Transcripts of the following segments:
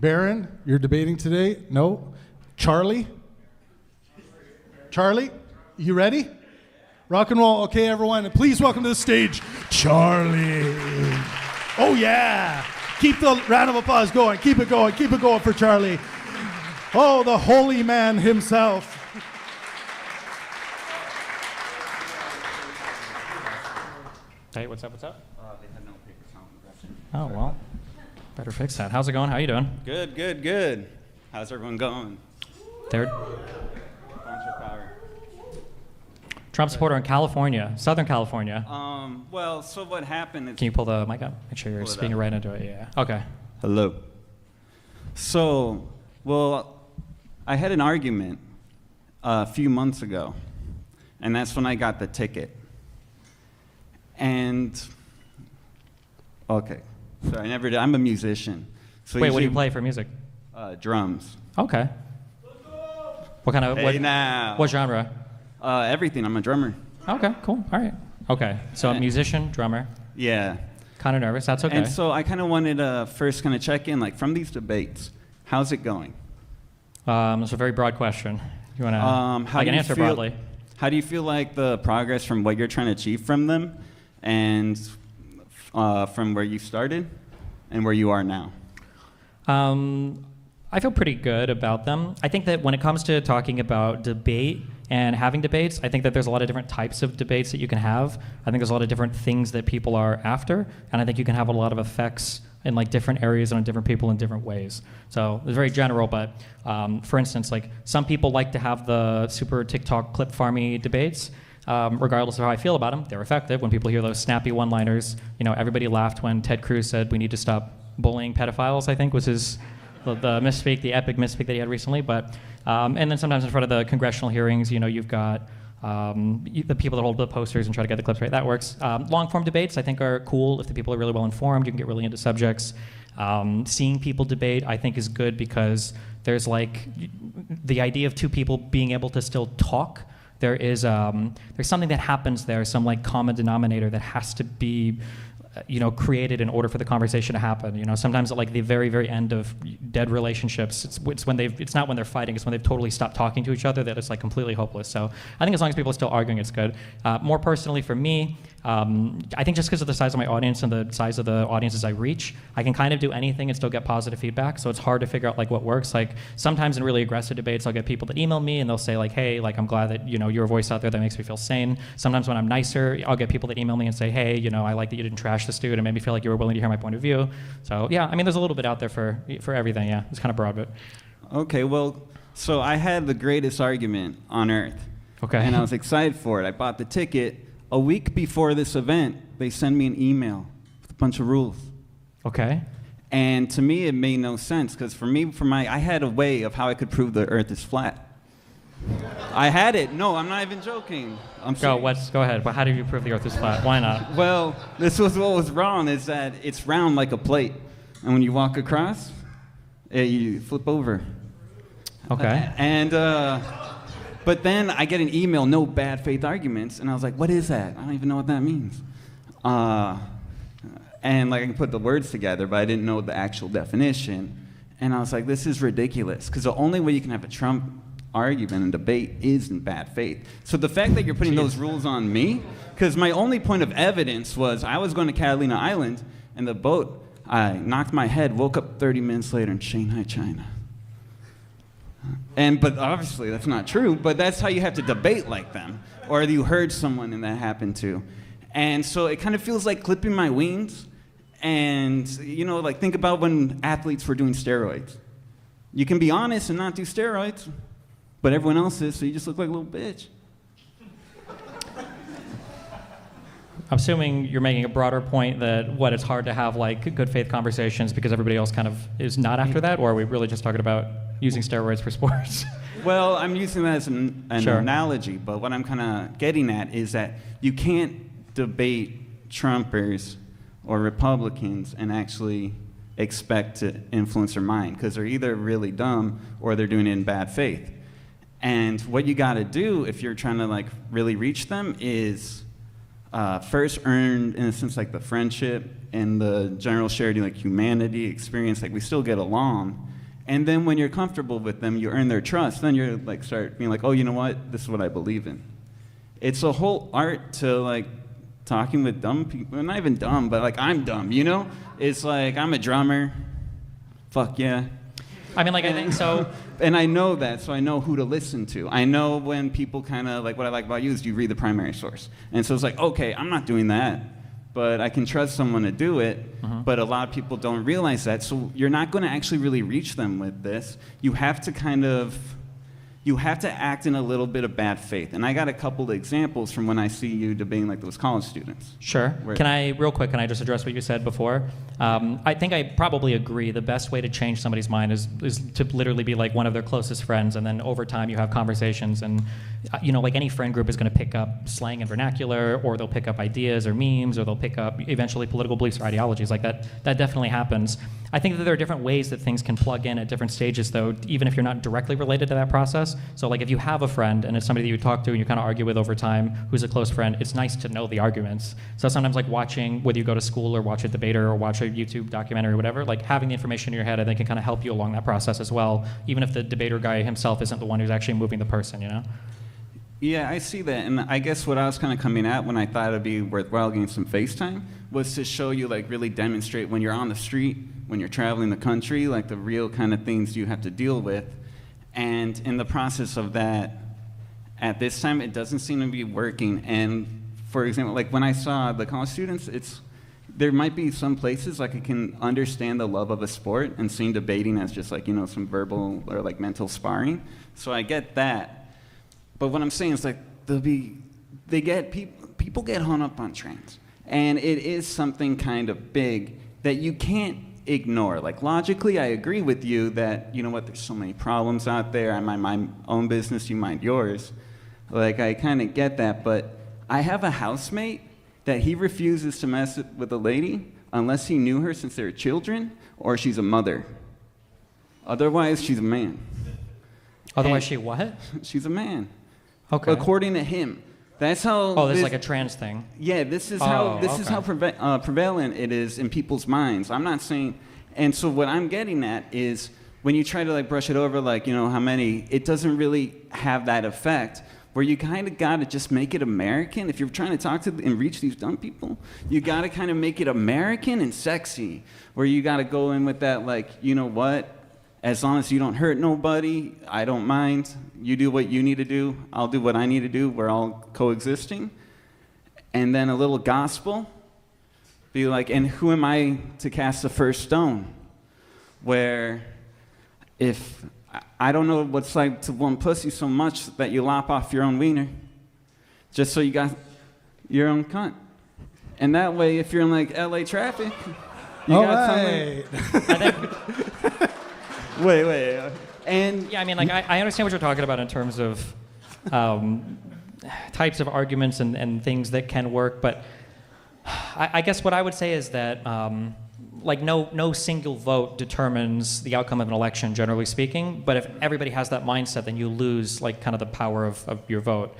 Baron, you're debating today? No? Charlie? Charlie, you ready? Rock and roll. Okay, everyone, and please welcome to the stage, Charlie. Oh, yeah. Keep the round of applause going. Keep it going. Keep it going for Charlie. Oh, the holy man himself. Hey, what's up? They had no paper towel in the restroom. Oh, well, better fix that. How's it going? How you doing? Good. How's everyone going? They're Bunch of power. Trump supporter in California, Southern California. Well, so what happened is... Can you pull the mic up? Make sure you're Pull it speaking up. right into it. Yeah. Okay. Hello. So, well, I had an argument a few months ago, and that's when I got the ticket. And, okay, so I never did. I'm a musician. So Wait, what do you usually, play for music? Drums. Okay. What kind of Hey, now. what genre? Everything. I'm a drummer. Okay, cool. All right. Okay. So a musician, drummer. Yeah. Kind of nervous. That's okay. And so I kind of wanted to first kind of check in, like, from these debates, how's it going? It's a very broad question. You want to? How I do can you answer feel- broadly. How do you feel like the progress from what you're trying to achieve from them, and from where you started, and where you are now? I feel pretty good about them. I think that when it comes to talking about debate and having debates, I think that there's a lot of different types of debates that you can have. I think there's a lot of different things that people are after, and I think you can have a lot of effects in like different areas and on different people in different ways. So it's very general, but for instance, like some people like to have the super TikTok clip farmy debates. Regardless of how I feel about them, they're effective. When people hear those snappy one-liners, everybody laughed when Ted Cruz said we need to stop bullying pedophiles, I think was the misspeak, the epic misspeak that he had recently. But and then sometimes in front of the congressional hearings, you've got the people that hold the posters and try to get the clips right. That works. Long-form debates, I think, are cool if the people are really well-informed. You can get really into subjects. Seeing people debate, I think, is good because there's like the idea of two people being able to still talk. There's something that happens there, some like common denominator that has to be created in order for the conversation to happen. Sometimes at like the very, very end of dead relationships, it's not when they're fighting, it's when they've totally stopped talking to each other that it's like completely hopeless. So I think as long as people are still arguing, it's good. More personally for me, I think just because of the size of my audience and the size of the audiences I reach, I can kind of do anything and still get positive feedback. So it's hard to figure out like what works. Like sometimes in really aggressive debates, I'll get people that email me and they'll say like, hey, like I'm glad that you're a voice out there that makes me feel sane. Sometimes when I'm nicer, I'll get people that email me and say, hey, I like that you didn't trash this dude and made me feel like you were willing to hear my point of view. So yeah, I mean, there's a little bit out there for everything. Yeah, it's kind of broad, but. Okay, well, so I had the greatest argument on earth. Okay. And I was excited for it. I bought the ticket. A week before this event, they send me an email with a bunch of rules. Okay. And to me, it made no sense, because I had a way of how I could prove the earth is flat. I had it. No, I'm not even joking. Go ahead. But how do you prove the earth is flat? Why not? Well, this was what was wrong, is that it's round like a plate. And when you walk across, you flip over. Okay. But then I get an email, no bad faith arguments, and I was like, what is that? I don't even know what that means. And like I can put the words together, but I didn't know the actual definition. And I was like, this is ridiculous, because the only way you can have a Trump argument and debate is in bad faith. So the fact that you're putting those rules on me, because my only point of evidence was I was going to Catalina Island, and the boat, I knocked my head, woke up 30 minutes later in Shanghai, China. But obviously that's not true, but that's how you have to debate like them. Or you heard someone and that happened to. And so it kind of feels like clipping my wings. And, like think about when athletes were doing steroids. You can be honest and not do steroids, but everyone else is, so you just look like a little bitch. I'm assuming you're making a broader point that it's hard to have like good faith conversations because everybody else kind of is not after that, or are we really just talking about using steroids for sports? Well, I'm using that as an Sure. analogy, but what I'm kind of getting at is that you can't debate Trumpers or Republicans and actually expect to influence their mind, because they're either really dumb or they're doing it in bad faith. And what you got to do if you're trying to like really reach them is first earned, in a sense, like the friendship and the general shared like humanity experience, like we still get along. And then when you're comfortable with them, you earn their trust. Then you're like start being like, oh, you know what? This is what I believe in. It's a whole art to like talking with dumb people. Well, not even dumb, but like I'm dumb, you know? It's like I'm a drummer. Fuck yeah. I mean, like, I think so. And I know that, so I know who to listen to. I know when people kind of, like, what I like about you is you read the primary source. And so it's like, okay, I'm not doing that, but I can trust someone to do it. Mm-hmm. But a lot of people don't realize that. So you're not going to actually really reach them with this. You have to act in a little bit of bad faith. And I got a couple of examples from when I see you debating like those college students. Sure. Can I just address what you said before? I think I probably agree. The best way to change somebody's mind is to literally be like one of their closest friends, and then over time you have conversations, and like any friend group is going to pick up slang and vernacular, or they'll pick up ideas or memes, or they'll pick up eventually political beliefs or ideologies. Like that definitely happens. I think that there are different ways that things can plug in at different stages, though, even if you're not directly related to that process. So like if you have a friend and it's somebody that you talk to and you kind of argue with over time who's a close friend, it's nice to know the arguments. So sometimes like watching, whether you go to school or watch a debater or watch a YouTube documentary or whatever, like having the information in your head I think can kind of help you along that process as well, even if the debater guy himself isn't the one who's actually moving the person, Yeah, I see that. And I guess what I was kind of coming at when I thought it'd be worthwhile getting some FaceTime was to show you, like, really demonstrate when you're on the street, when you're traveling the country, like the real kind of things you have to deal with. And in the process of that, at this time, it doesn't seem to be working. And for example, like when I saw the college students, there might be some places like I can understand the love of a sport and seeing debating as just like, some verbal or like mental sparring. So I get that. But what I'm saying is like people get hung up on trans. And it is something kind of big that you can't ignore. Like logically, I agree with you that, there's so many problems out there. I mind my own business, you mind yours. Like I kind of get that, but I have a housemate that he refuses to mess with a lady unless he knew her since they were children or she's a mother. Otherwise, she's a man. Otherwise, she what? She's a man. Okay. According to him. That's how. Oh, this is like a trans thing. Yeah, this is how prevalent it is in people's minds. I'm not saying, and so what I'm getting at is when you try to like brush it over, like how many, it doesn't really have that effect. Where you kind of got to just make it American. If you're trying to talk to and reach these dumb people, you got to kind of make it American and sexy. Where you got to go in with that, like, you know what? As long as you don't hurt nobody, I don't mind. You do what you need to do. I'll do what I need to do. We're all coexisting. And then a little gospel. Be like, and who am I to cast the first stone? Where if I don't know what's like to want pussy so much that you lop off your own wiener just so you got your own cunt. And that way, if you're in like LA traffic, you got something. Wait. And yeah, I mean, like I understand what you're talking about in terms of types of arguments and things that can work, but I guess what I would say is that like no single vote determines the outcome of an election, generally speaking. But if everybody has that mindset, then you lose like kind of the power of your vote.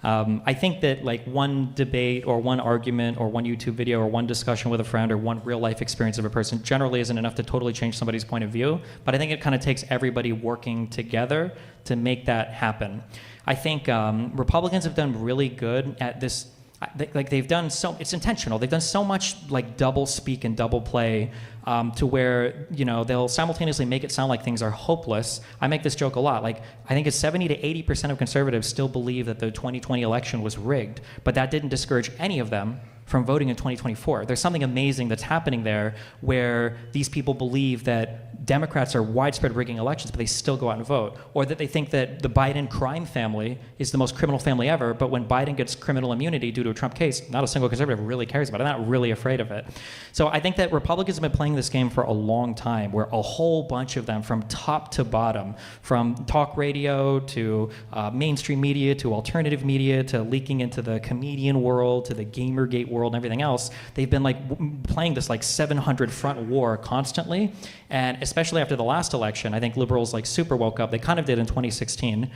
I think that like one debate or one argument or one YouTube video or one discussion with a friend or one real life experience of a person generally isn't enough to totally change somebody's point of view. But I think it kind of takes everybody working together to make that happen. I think Republicans have done really good at this. They've done so, it's intentional. They've done so much like double speak and double play to where, they'll simultaneously make it sound like things are hopeless. I make this joke a lot. Like, I think it's 70 to 80% of conservatives still believe that the 2020 election was rigged, but that didn't discourage any of them from voting in 2024. There's something amazing that's happening there where these people believe that Democrats are widespread rigging elections, but they still go out and vote. Or that they think that the Biden crime family is the most criminal family ever, but when Biden gets criminal immunity due to a Trump case, not a single conservative really cares about it. They're not really afraid of it. So I think that Republicans have been playing this game for a long time, where a whole bunch of them from top to bottom, from talk radio to mainstream media to alternative media to leaking into the comedian world to the Gamergate world and everything else, they've been like playing this like 700 front war constantly. And especially after the last election, I think liberals like super woke up. They kind of did in 2016.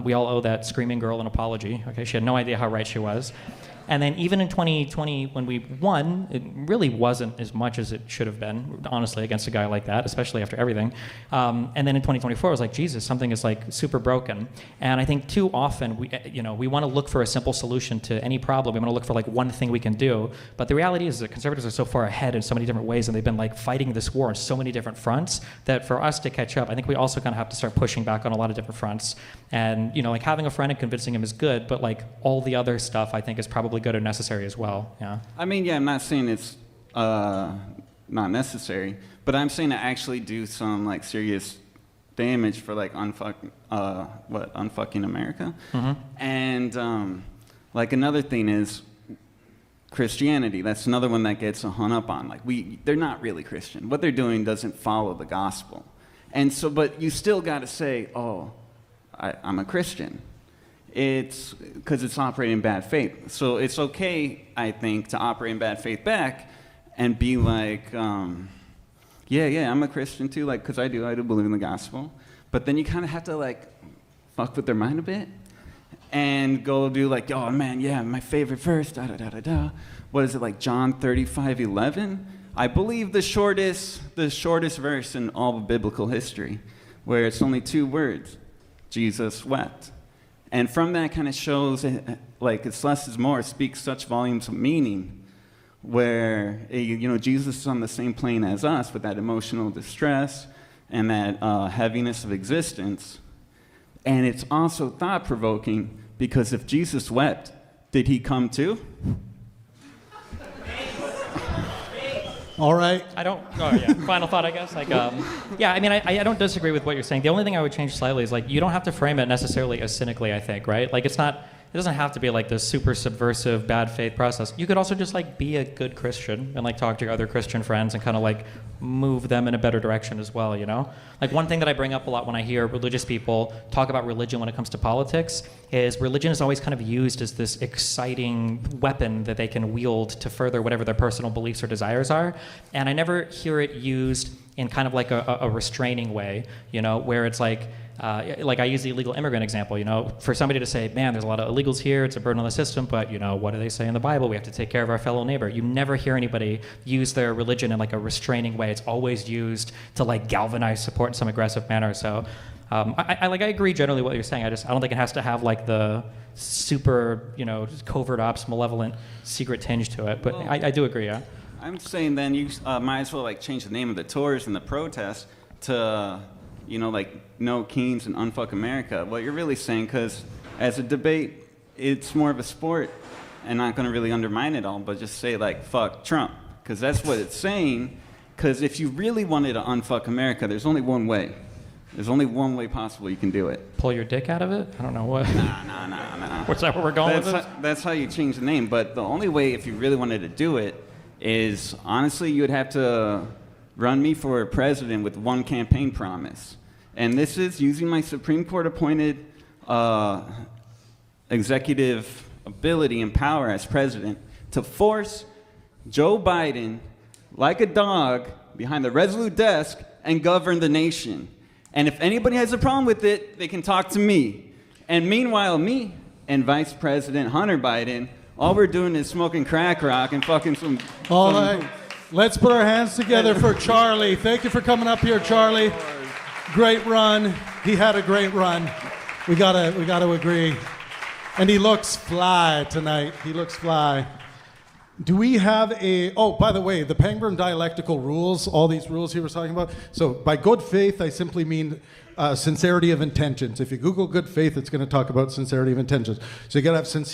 We all owe that screaming girl an apology. Okay, she had no idea how right she was. And then even in 2020, when we won, it really wasn't as much as it should have been, honestly, against a guy like that, especially after everything. And then in 2024, I was like, Jesus, something is like super broken. And I think too often we want to look for a simple solution to any problem. We want to look for like one thing we can do. But the reality is that conservatives are so far ahead in so many different ways, and they've been like fighting this war on so many different fronts, that for us to catch up, I think we also kind of have to start pushing back on a lot of different fronts. And like having a friend and convincing him is good, but like all the other stuff I think is probably good and necessary as well. Yeah. I mean, yeah, I'm not saying it's not necessary, but I'm saying to actually do some like serious damage for like unfucking America. Mm-hmm. And like another thing is Christianity. That's another one that gets hung up on. Like they're not really Christian. What they're doing doesn't follow the gospel. And so, but you still got to say, oh, I'm a Christian. It's because it's operating in bad faith. So it's okay, I think, to operate in bad faith back and be like, yeah, I'm a Christian too, like, because I do believe in the gospel. But then you kind of have to like fuck with their mind a bit and go do like, oh man, yeah, my favorite verse, What is it, like John 35:11? I believe the shortest verse in all of biblical history, where it's only 2 words, Jesus wept. And from that kind of shows, like, it's less is more, speaks such volumes of meaning, where, Jesus is on the same plane as us with that emotional distress and that heaviness of existence. And it's also thought-provoking, because if Jesus wept, did he come too? All right. Final thought, I guess. Like, yeah, I mean, I don't disagree with what you're saying. The only thing I would change slightly is, like, you don't have to frame it necessarily as cynically, I think, right? Like, it doesn't have to be like this super subversive bad faith process. You could also just like be a good Christian and like talk to your other Christian friends and kind of like move them in a better direction as well, Like one thing that I bring up a lot when I hear religious people talk about religion when it comes to politics is religion is always kind of used as this exciting weapon that they can wield to further whatever their personal beliefs or desires are. And I never hear it used in kind of like a restraining way, where it's like I use the illegal immigrant example, for somebody to say, man, there's a lot of illegals here, it's a burden on the system, but, what do they say in the Bible? We have to take care of our fellow neighbor. You never hear anybody use their religion in like a restraining way. It's always used to like galvanize support in some aggressive manner. So I agree generally what you're saying. I don't think it has to have like the super, covert ops, malevolent, secret tinge to it. But I do agree, yeah. I'm saying then you might as well like change the name of the tours and the protests to, like No Kings and Unfuck America. What you're really saying, because as a debate, it's more of a sport, and not going to really undermine it all, but just say like fuck Trump, because that's what it's saying. Because if you really wanted to unfuck America, there's only one way. There's only one way possible you can do it. Pull your dick out of it? I don't know what. Nah. What's that where we're going with this? That's how you change the name. But the only way, if you really wanted to do it, is honestly you would have to run me for president with one campaign promise. And this is using my Supreme Court appointed executive ability and power as president to force Joe Biden, like a dog, behind the Resolute desk and govern the nation. And if anybody has a problem with it, they can talk to me. And meanwhile, me and Vice President Hunter Biden, all we're doing is smoking crack rock and fucking some... All right. Let's put our hands together for Charlie. Thank you for coming up here, Charlie. Great run. He had a great run. We gotta agree. And he looks fly tonight. He looks fly. Do we have by the way, the Pangburn dialectical rules, all these rules he was talking about. So by good faith, I simply mean sincerity of intentions. If you Google good faith, it's going to talk about sincerity of intentions. So you got to have sincere